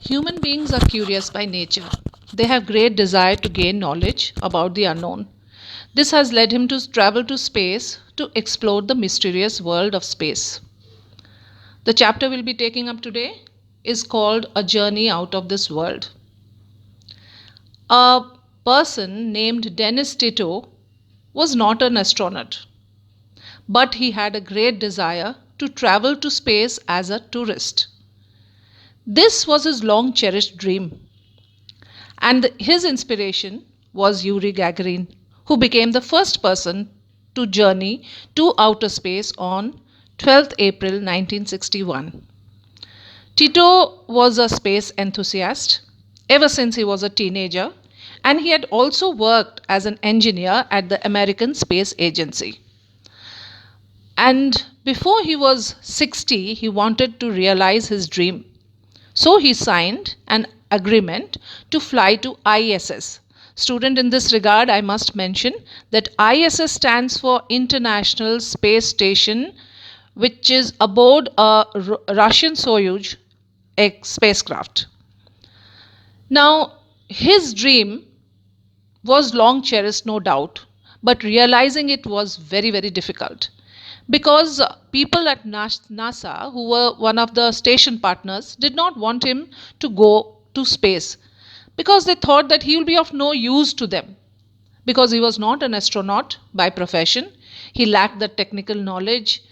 Human beings are curious by nature. They have great desire to gain knowledge about the unknown. This has led him to travel to space to explore the mysterious world of space. The chapter we'll be taking up today is called A Journey Out of This World. A person named Dennis Tito was not an astronaut, but he had a great desire to travel to space as a tourist. This was his long cherished dream, and his inspiration was Yuri Gagarin, who became the first person to journey to outer space on 12th April 1961. Tito was a space enthusiast ever since he was a teenager, and he had also worked as an engineer at the American Space Agency. And before he was 60, he wanted to realize his dream. So he signed an agreement to fly to ISS. Student, in this regard, I must mention that ISS stands for International Space Station, which is aboard a Russian Soyuz spacecraft. Now, his dream was long cherished, no doubt, but realizing it was very, very difficult, because people at NASA, who were one of the station partners, did not want him to go to space because they thought that he will be of no use to them, because he was not an astronaut by profession. He lacked the technical knowledge.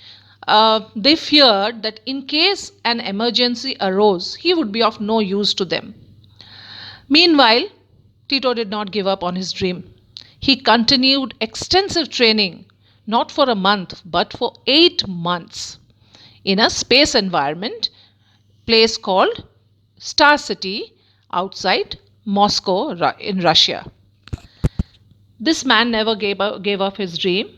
They feared that in case an emergency arose, he would be of no use to them. Meanwhile, Tito did not give up on his dream. He continued extensive training, not for a month, but for 8 months, in a space environment, place called Star City outside Moscow in Russia. This man never gave up his dream,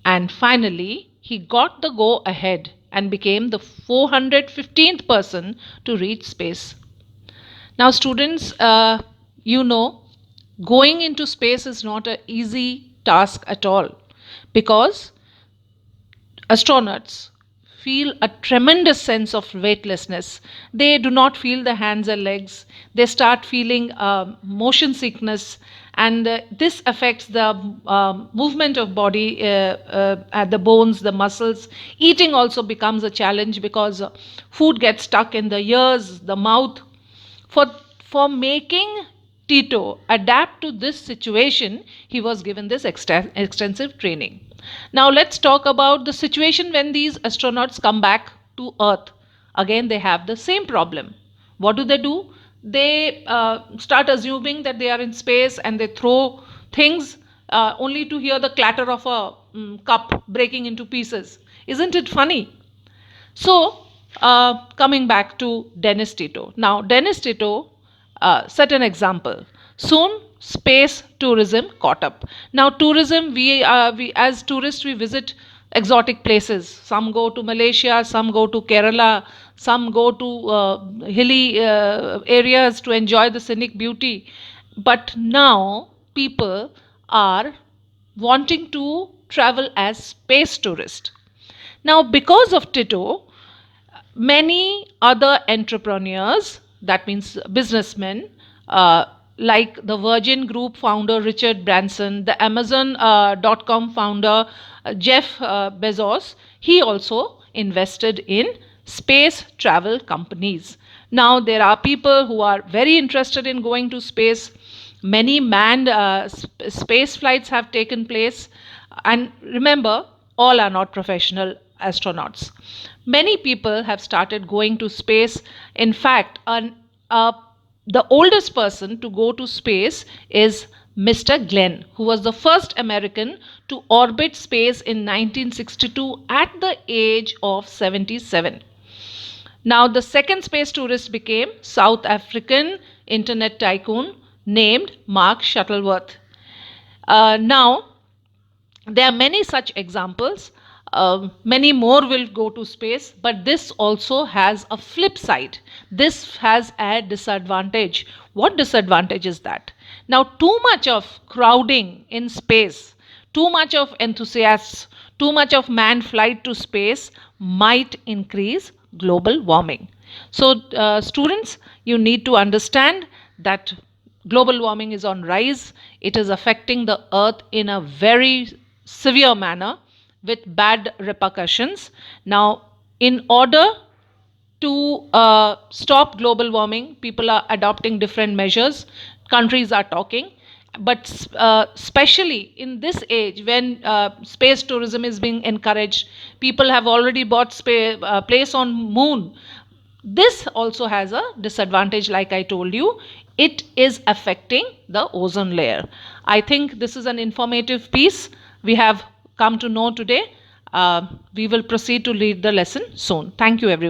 and finally he got the go ahead and became the 415th person to reach space. Now, students, going into space is not an easy task at all, because astronauts feel a tremendous sense of weightlessness. They do not feel the hands and legs. They start feeling motion sickness, and this affects the movement of body at the bones, the muscles. Eating also becomes a challenge because food gets stuck in the ears, the mouth. For making Tito adapt to this situation, he was given this extensive training. Now let's talk about the situation when these astronauts come back to Earth. Again, they have the same problem. What do? They start assuming that they are in space, and they throw things only to hear the clatter of a cup breaking into pieces. Isn't it funny? So, coming back to Dennis Tito. Now, Dennis Tito set an example. Soon, space tourism caught up. Now, tourism, we as tourists, we visit exotic places. Some go to Malaysia, some go to Kerala, some go to hilly areas to enjoy the scenic beauty. But now, people are wanting to travel as space tourists. Now, because of Tito, many other entrepreneurs, that means businessmen, like the Virgin Group founder Richard Branson, the Amazon.com founder Jeff Bezos, he also invested in space travel companies. Now there are people who are very interested in going to space. Many manned space flights have taken place, and remember, all are not professional astronauts. Many people have started going to space. In fact, the oldest person to go to space is Mr. Glenn, who was the first American to orbit space in 1962 at the age of 77. Now, the second space tourist became South African internet tycoon named Mark Shuttleworth. Now, there are many such examples. Many more will go to space, but this also has a flip side. This has a disadvantage. What disadvantage is that? Now, too much of crowding in space, too much of enthusiasts, too much of manned flight to space might increase global warming. So, students, you need to understand that global warming is on rise. It is affecting the earth in a very severe manner with bad repercussions. Now, in order to stop global warming, people are adopting different measures. Countries are talking, but especially in this age when space tourism is being encouraged, people have already bought place on moon. This also has a disadvantage, like I told you. It is affecting the ozone layer. I think this is an informative piece we have come to know today. We will proceed to read the lesson soon. Thank you, everyone.